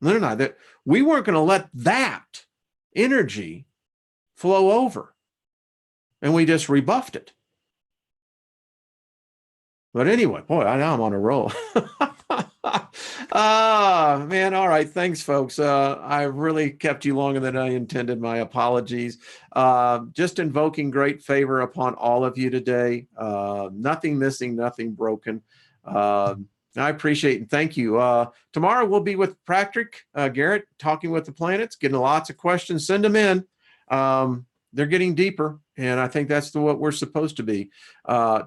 No, that we weren't going to let that energy flow over. And we just rebuffed it. But anyway, boy, now I'm on a roll. Man. All right. Thanks, folks. I really kept you longer than I intended. My apologies. Just invoking great favor upon all of you today. Nothing missing, nothing broken. I appreciate and thank you. Tomorrow we'll be with Patrick Garrett, talking with the planets, getting lots of questions. Send them in. They're getting deeper, and I think that's what we're supposed to be.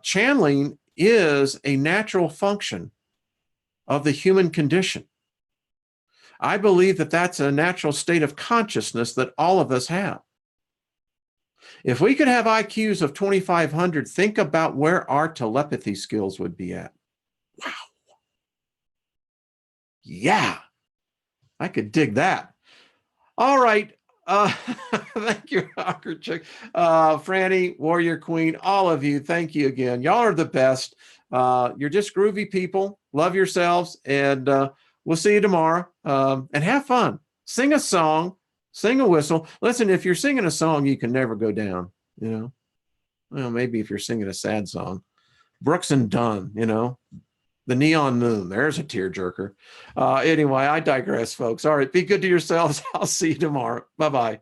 Channeling is a natural function of the human condition. I believe that that's a natural state of consciousness that all of us have. If we could have IQs of 2,500, think about where our telepathy skills would be at. Wow. Yeah, I could dig that. All right. Thank you, Rocker Chick. Franny, Warrior Queen, all of you, thank you again. Y'all are the best. You're just groovy people. Love yourselves, and we'll see you tomorrow. And have fun. Sing a song, sing a whistle. Listen, if you're singing a song, you can never go down, Well, maybe if you're singing a sad song. Brooks and Dunn, The neon moon. There's a tearjerker. Anyway, I digress, folks. All right. Be good to yourselves. I'll see you tomorrow. Bye-bye.